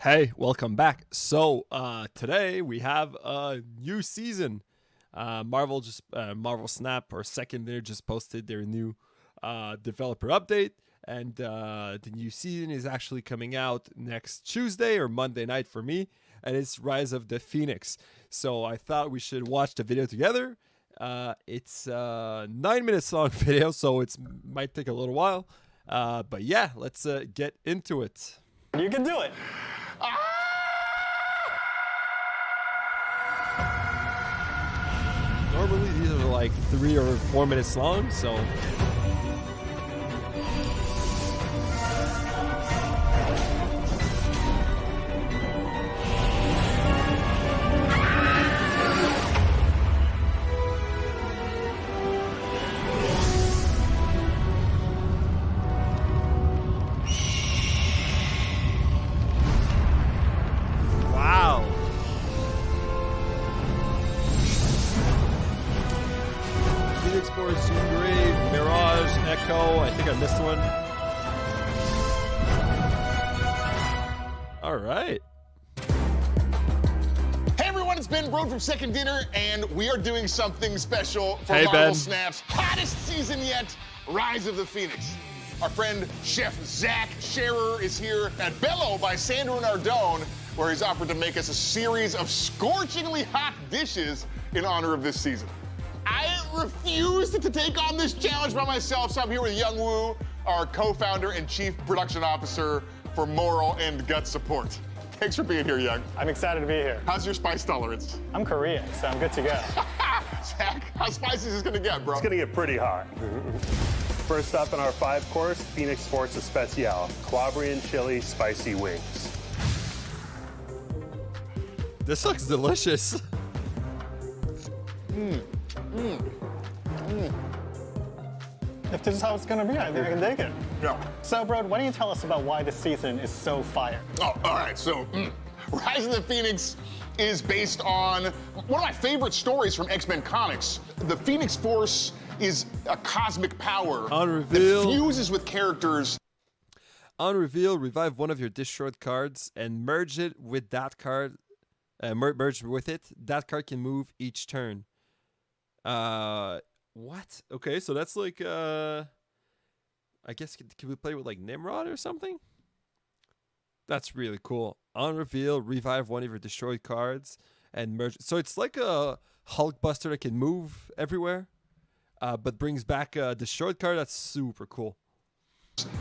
Hey, welcome back. So today we have a new season. Marvel Snap or Second Dinner just posted their new developer update, and the new season is actually coming out next Tuesday or Monday night for me, and it's Rise of the Phoenix. So I thought we should watch the video together. It's a 9 minutes long video, so it might take a little while. But yeah, let's get into it. You can do it. Normally these are like 3 or 4 minutes long, so Mirage, Echo. I think I missed one. All right. Hey everyone, it's Ben Brode from Second Dinner, and we are doing something special for Hey, Marvel Ben. Snap's hottest season yet, Rise of the Phoenix. Our friend Chef Zach Scherer is here at Bello by Sandro Nardone, where he's offered to make us a series of scorchingly hot dishes in honor of this season. I refused to take on this challenge by myself, so I'm here with Young Woo, our co-founder and chief production officer for moral and gut support. Thanks for being here, Young. I'm excited to be here. How's your spice tolerance? I'm Korean, so I'm good to go. Zach, how spicy is this gonna get, bro? It's gonna get pretty hot. First up in our 5-course, Phoenix Force Especial, Calabrian chili spicy wings. This looks delicious. If this is how it's gonna be, I think I can dig it. Yeah. So, Brode, why don't you tell us about why this season is so fire? Oh, all right, so Rise of the Phoenix is based on one of my favorite stories from X-Men comics. The Phoenix Force is a cosmic power On reveal. that fuses with characters. On reveal, revive one of your destroyed cards and merge it with that card. Merge with it. That card can move each turn. What? Okay, so that's like I guess can we play with like Nimrod or something? That's really cool. On reveal, revive one of your destroyed cards and merge. So it's like a Hulkbuster that can move everywhere, but brings back a destroyed card. That's super cool.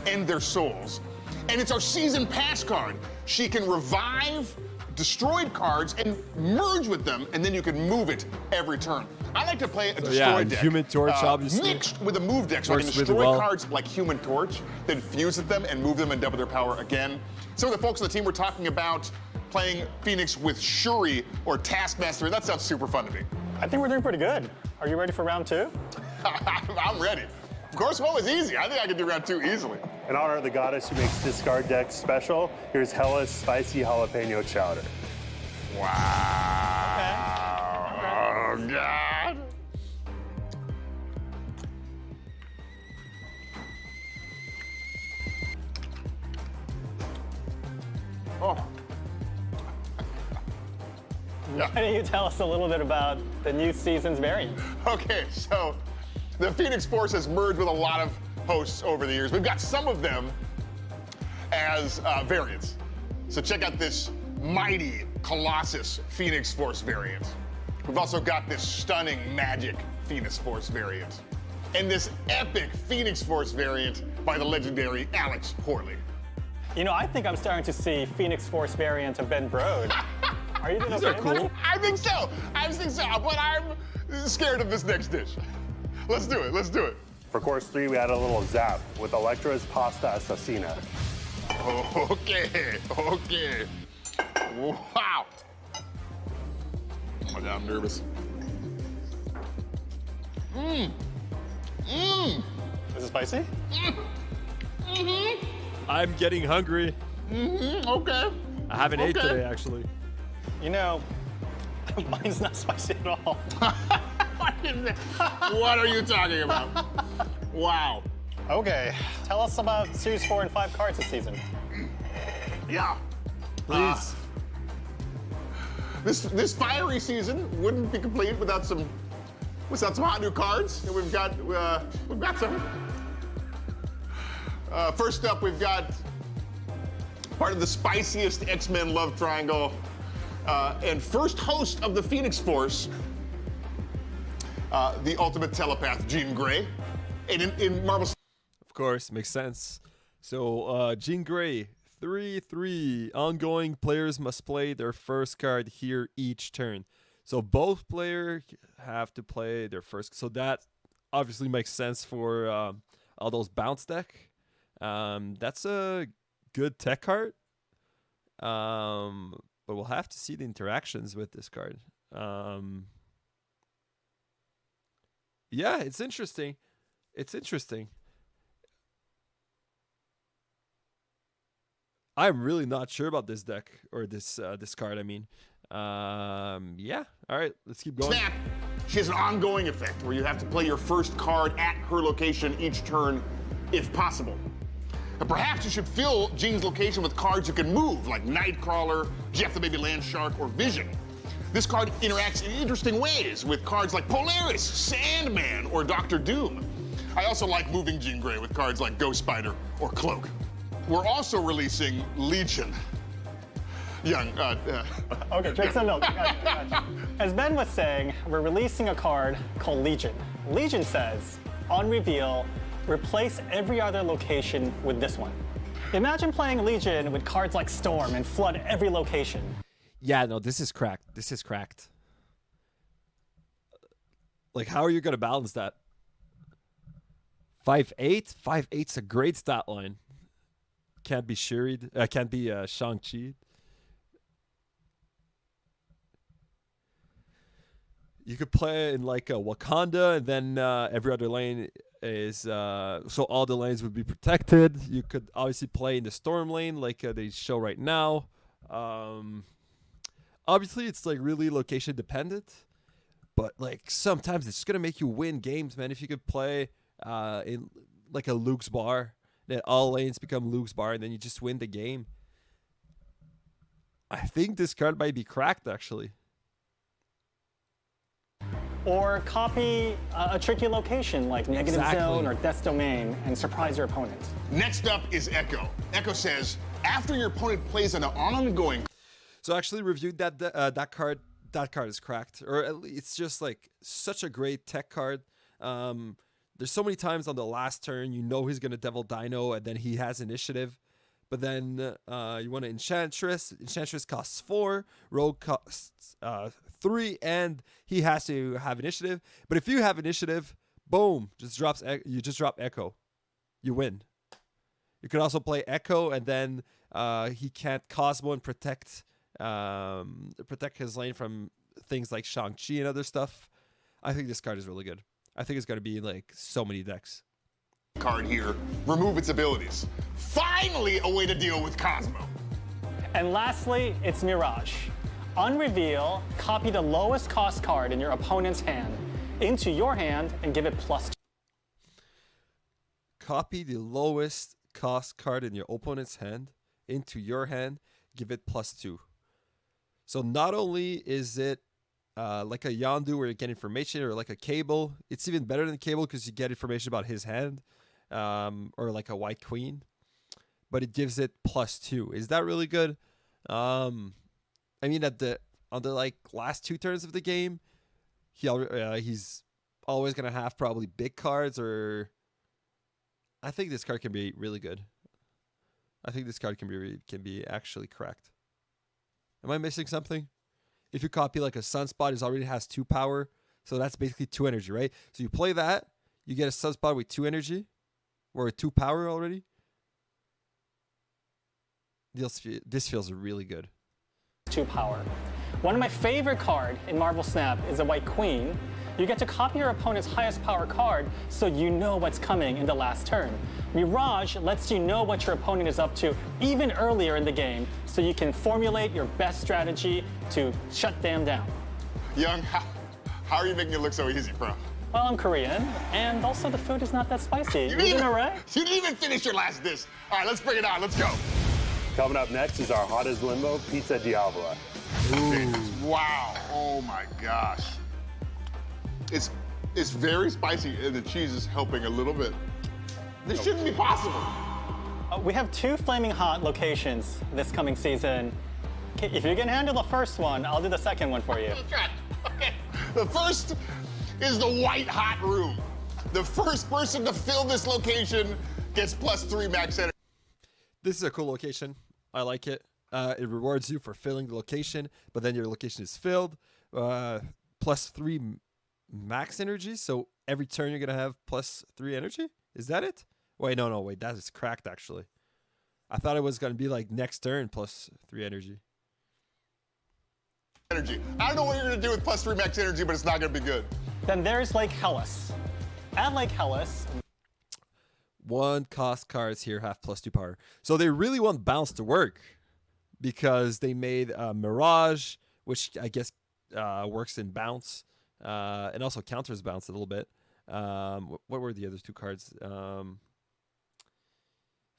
And their souls. And it's our season pass card. She can revive destroyed cards and merge with them, and then you can move it every turn. I like to play a destroyed deck. Human Torch, obviously. Mixed with a move deck, so I can Works really destroy well. cards like Human Torch, then fuse with them and move them and double their power again. Some of the folks on the team were talking about playing Phoenix with Shuri or Taskmaster. That sounds super fun to me. I think we're doing pretty good. Are you ready for round 2? I'm ready. Of course, one was easy. I think I can do round 2 easily. In honor of the goddess who makes discard decks special, here's Hela's spicy jalapeno chowder. Wow. Oh, God. Oh. Why don't you tell us a little bit about the new season's variants? Okay, so the Phoenix Force has merged with a lot of hosts over the years. We've got some of them as variants. So check out this mighty Colossus Phoenix Force variant. We've also got this stunning Magic Phoenix Force variant. And this epic Phoenix Force variant by the legendary Alex Horley. You know, I think I'm starting to see Phoenix Force variant of Ben Brode. Are you doing These okay, are cool. buddy? I think so, but I'm scared of this next dish. Let's do it, let's do it. For course 3, we added a little zap with Electra's Pasta Assassina. Okay. Wow. Oh my God, I'm nervous. Is it spicy? I'm getting hungry. Okay. I haven't ate Okay. today, actually. You know, mine's not spicy at all. What are you talking about? Wow. Okay, tell us about Series 4 and 5 cards this season. Yeah. please. This fiery season wouldn't be complete without some hot new cards. And we've got some. First up, we've got part of the spiciest X-Men love triangle, and first host of the Phoenix Force, the ultimate telepath, Jean Grey. And in Marvel. Of course, makes sense. So, Jean Grey, 3/3. Ongoing players must play their first card here each turn. So both players have to play their first. So that obviously makes sense for all those bounce deck. That's a good tech card. But we'll have to see the interactions with this card. Yeah, it's interesting. I'm really not sure about this deck or this card. I mean, yeah. All right, let's keep going. Snap. She has an ongoing effect where you have to play your first card at her location each turn, if possible. But perhaps you should fill Jean's location with cards you can move, like Nightcrawler, Jeff the Baby Land Shark, or Vision. This card interacts in interesting ways with cards like Polaris, Sandman, or Doctor Doom. I also like moving Jean Grey with cards like Ghost Spider or Cloak. We're also releasing Legion. Young, Okay, drink some milk. Gotcha. As Ben was saying, we're releasing a card called Legion. Legion says, on reveal, replace every other location with this one. Imagine playing Legion with cards like Storm and flood every location. Yeah, no, this is cracked. This is cracked. Like, how are you going to balance that? 5/8? 5/8's a great stat line. Can't be Shuri. Can't be Shang-Chi. You could play in like a Wakanda, and then every other lane is so all the lanes would be protected. You could obviously play in the Storm lane, like they show right now. Obviously, it's like really location dependent, but like sometimes it's gonna make you win games, man. If you could play in like a Luke's bar, that all lanes become Luke's bar, and then you just win the game. I think this card might be cracked, actually. Or copy a tricky location like Negative Zone or Death's Domain and surprise your opponent. Next up is Echo. Echo says, after your opponent plays an ongoing. So I actually reviewed that card. That card is cracked, or at least it's just like such a great tech card. There's so many times on the last turn, you know he's gonna Devil Dino, and then he has initiative. But then you want to Enchantress. Enchantress costs 4. Rogue costs 3, and he has to have initiative. But if you have initiative, boom, you just drop Echo. You win. You could also play Echo, and then he can't Cosmo and protect his lane from things like Shang-Chi and other stuff. I think this card is really good. I think it's going to be like so many decks. Card here, remove its abilities. Finally, a way to deal with Cosmo. And lastly, it's Mirage. On reveal, copy the lowest cost card in your opponent's hand into your hand and give it +2. Copy the lowest cost card in your opponent's hand into your hand, give it +2. So not only is it like a Yondu where you get information, or like a Cable, it's even better than Cable because you get information about his hand, or like a White Queen, but it gives it +2. Is that really good? I mean, on the like last 2 turns of the game, he's always gonna have probably big cards, or I think this card can be really good. I think this card can be actually cracked. Am I missing something? If you copy like a Sunspot, it already has 2 power, so that's basically 2 energy, right? So you play that, you get a Sunspot with 2 energy, or 2 power already. This feels really good. 2 power. One of my favorite card in Marvel Snap is a White Queen. You get to copy your opponent's highest power card so you know what's coming in the last turn. Mirage lets you know what your opponent is up to even earlier in the game, so you can formulate your best strategy to shut them down. Young, how are you making it look so easy, bro? Well, I'm Korean, and also the food is not that spicy. You didn't even finish your last dish. All right, let's bring it on. Let's go. Coming up next is our hottest limbo, Pizza Diavola. Wow. Oh my gosh. It's very spicy and the cheese is helping a little bit. This shouldn't be possible. We have 2 flaming hot locations this coming season. If you can handle the first one, I'll do the second one for you. Okay. The first is the white hot room. The first person to fill this location gets +3 max energy. This is a cool location. I like it. It rewards you for filling the location, but then your location is filled. +3 max energy. So every turn you're gonna have +3 energy. Is that it? Wait, no, wait. That is cracked actually. I thought it was gonna be like next turn +3 energy. I don't know what you're gonna do with +3 max energy, but it's not gonna be good. Then there's Lake Hellas. At Lake Hellas, 1 cost cards here have +2 power. So they really want bounce to work because they made Mirage, which I guess works in bounce and also counters bounce a little bit. What were the other 2 cards?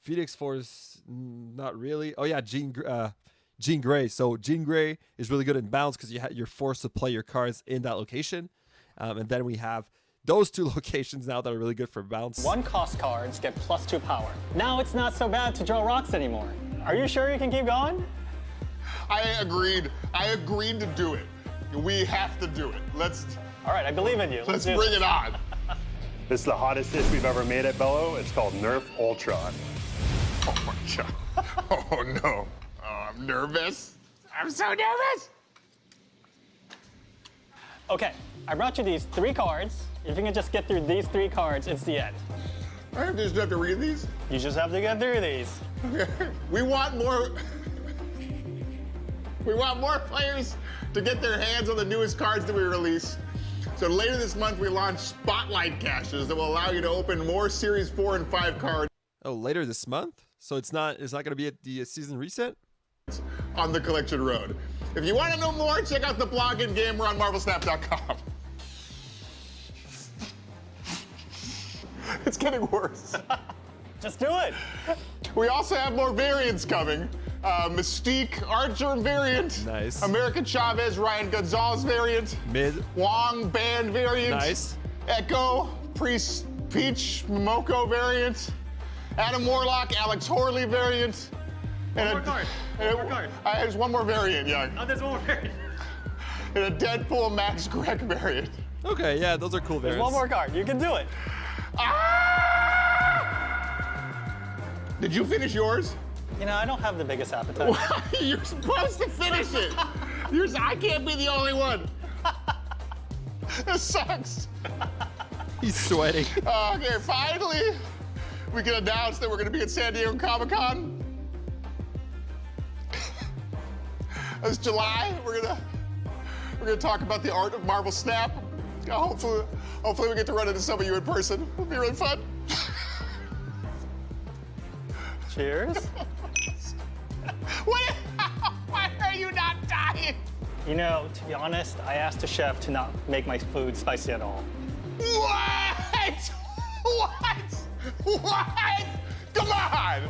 Phoenix Force, not really. Oh yeah, Jean Grey. So Jean Grey is really good in bounce because you're forced to play your cards in that location. And then we have those 2 locations now that are really good for bounce. 1 cost cards get +2 power. Now it's not so bad to draw rocks anymore. Are you sure you can keep going? I agreed to do it. We have to do it. All right, I believe in you. Let's do bring this. it on. This is the hottest dish we've ever made at Bello. It's called Nerf Ultron. Oh my God. Oh no. Oh, I'm nervous. I'm so nervous. Okay, I brought you these 3 cards. If you can just get through these 3 cards, it's the end. I just have to read these. You just have to get through these. We want more. We want more players to get their hands on the newest cards that we release. So later this month, we launch Spotlight caches that will allow you to open more Series 4 and 5 cards Oh, later this month? So it's not going to be at the season reset? on the Collection Road. If you want to know more, check out the blog and game. We're on MarvelSnap.com. It's getting worse. Just do it. We also have more variants coming. Mystique Archer variant. Nice. American Chavez, Ryan Gonzalez variant. Mid. Wong Band variant. Nice. Echo, Priest, Peach, Momoko variant. Adam Warlock, Alex Horley variant. One more card. There's one more variant, Young. Oh, there's one more variant. And a Deadpool Max Greg variant. Okay, yeah, those are cool There's variants. one more card. You can do it. Did you finish yours? You know, I don't have the biggest appetite. You're supposed to finish it. I can't be the only one. This sucks. He's sweating. Okay, finally, we can announce that we're going to be at San Diego Comic-Con. It's July. We're gonna talk about the art of Marvel Snap. Hopefully we get to run into some of you in person. It'll be really fun. Cheers. Why are you not dying? You know, to be honest, I asked the chef to not make my food spicy at all. What? What? Come on!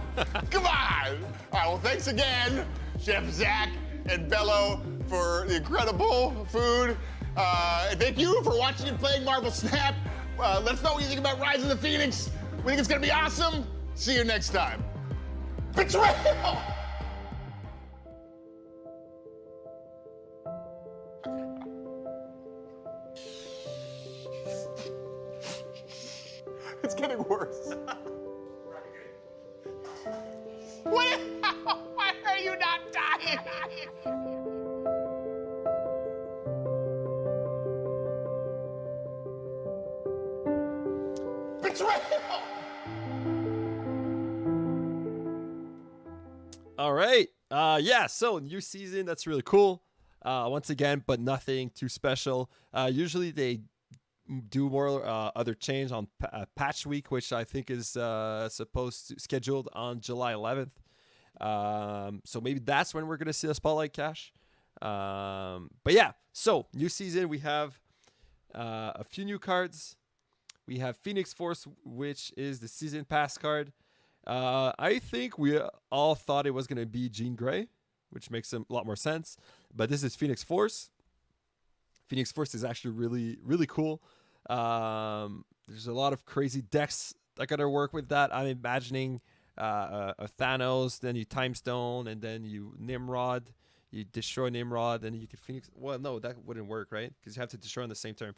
Come on! All right, well, thanks again, Chef Zach and Bello, for the incredible food. And thank you for watching and playing Marvel Snap. Let us know what you think about Rise of the Phoenix. We think it's gonna be awesome. See you next time. Betrayal! It's getting worse. Why are you not dying? Betrayal! All right. Yeah, so new season, that's really cool. Once again, but nothing too special. Usually they do more other change on patch week, which I think is scheduled on July 11th. So maybe that's when we're going to see a Spotlight cache. But yeah, so new season, we have a few new cards. We have Phoenix Force, which is the season pass card. I think we all thought it was going to be Jean Grey, which makes a lot more sense. But this is Phoenix Force. Phoenix Force is actually really, really cool. There's a lot of crazy decks that got to work with that. I'm imagining a Thanos, then you Time Stone, and then you Nimrod. You destroy Nimrod, and you can Phoenix. Well, no, that wouldn't work, right? Because you have to destroy on the same turn.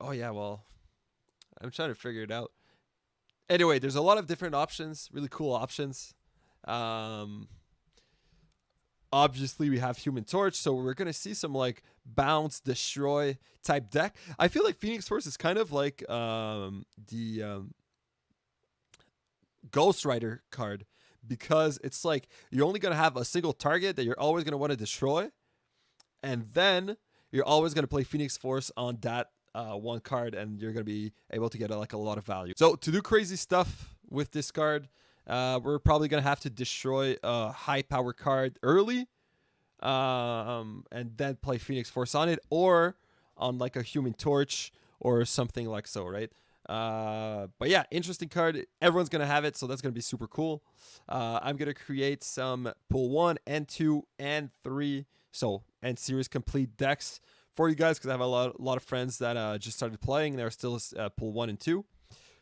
Oh, yeah, well, I'm trying to figure it out. Anyway, there's a lot of different options, really cool options. Obviously, we have Human Torch, so we're going to see some, like, bounce, destroy type deck. I feel like Phoenix Force is kind of like the Ghost Rider card, because it's like you're only going to have a single target that you're always going to want to destroy, and then you're always going to play Phoenix Force on that one card, and you're going to be able to get like a lot of value. So to do crazy stuff with this card, we're probably going to have to destroy a high power card early, and then play Phoenix Force on it, or on like a Human Torch or something like so, right? But yeah, interesting card. Everyone's going to have it, so that's going to be super cool. I'm going to create some pool 1 and 2 and 3, so and series complete decks for you guys, because I have a lot of friends that just started playing. They're still pool 1 and 2.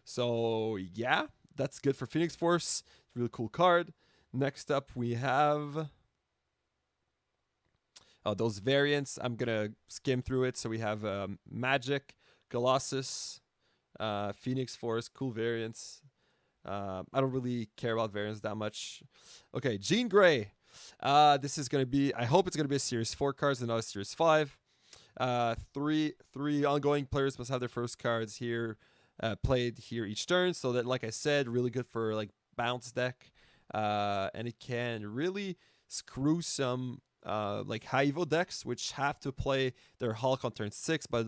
So yeah, that's good for Phoenix Force. It's a really cool card. Next up, we have those variants. I'm gonna skim through it. So we have Magic, Colossus, Phoenix Force, cool variants. I don't really care about variants that much. Okay, Jean Grey. This is gonna be. I hope it's gonna be a Series 4 cards and not a Series 5. Three ongoing players must have their first cards here played here each turn, so that, like I said, really good for like bounce deck, and it can really screw some like high evo decks which have to play their Hulk on turn 6, but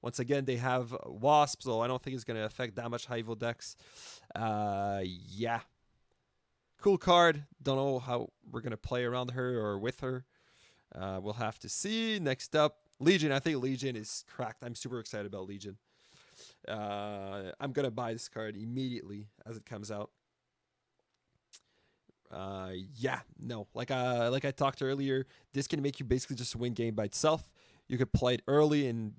once again they have Wasp, so I don't think it's going to affect that much high evo decks. Yeah, cool card. Don't know how we're going to play around her or with her. We'll have to see. Next up, Legion. I think Legion is cracked. I'm super excited about Legion. I'm going to buy this card immediately as it comes out. Yeah, no. Like I talked earlier, this can make you basically just win game by itself. You could play it early and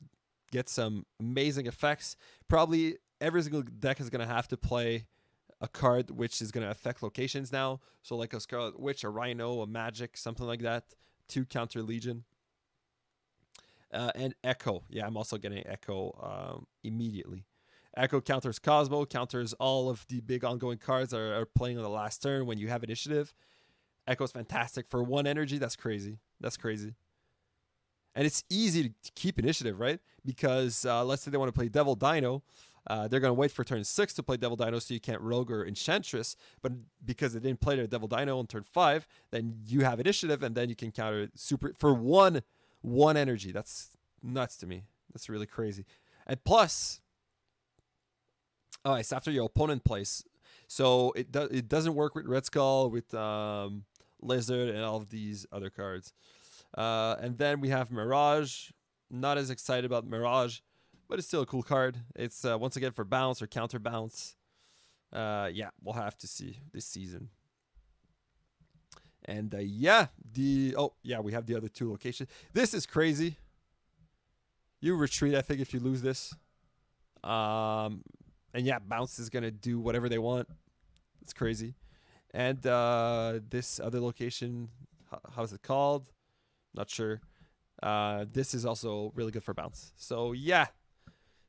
get some amazing effects. Probably every single deck is going to have to play a card which is going to affect locations now. So like a Scarlet Witch, a Rhino, a Magic, something like that, to counter Legion. And Echo. Yeah, I'm also getting Echo immediately. Echo counters Cosmo, counters all of the big ongoing cards that are playing on the last turn when you have initiative. Echo's fantastic for 1 energy. That's crazy. That's crazy. And it's easy to keep initiative, right? Because let's say they want to play Devil Dino. They're going to wait for turn 6 to play Devil Dino, so you can't Rogue or Enchantress. But because they didn't play their Devil Dino on turn 5, then you have initiative, and then you can counter it super for one energy. That's nuts to me. That's really crazy. And plus, it's after your opponent plays. So it doesn't work with Red Skull, with Lizard, and all of these other cards. And then we have Mirage. Not as excited about Mirage, but it's still a cool card. It's once again for bounce or counter bounce. Yeah, we'll have to see this season. And yeah, we have the other 2 locations. This is crazy. You retreat, I think, if you lose this. And yeah, bounce is gonna do whatever they want. It's crazy. And this other location, how's it called? Not sure. This is also really good for bounce. So yeah,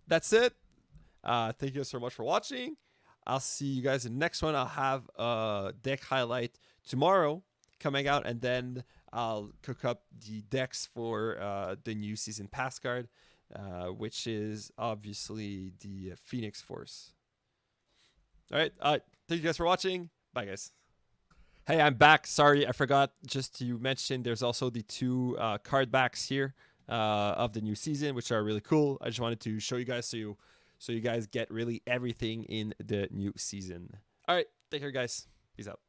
that's it. Thank you guys so much for watching. I'll see you guys in the next one. I'll have a deck highlight tomorrow coming out, and then I'll cook up the decks for the new season pass card, which is obviously the Phoenix Force. All right. Thank you guys for watching. Bye, guys. Hey, I'm back. Sorry, I forgot just to mention there's also the 2 card backs here of the new season, which are really cool. I just wanted to show you guys so you guys get really everything in the new season. All right. Take care, guys. Peace out.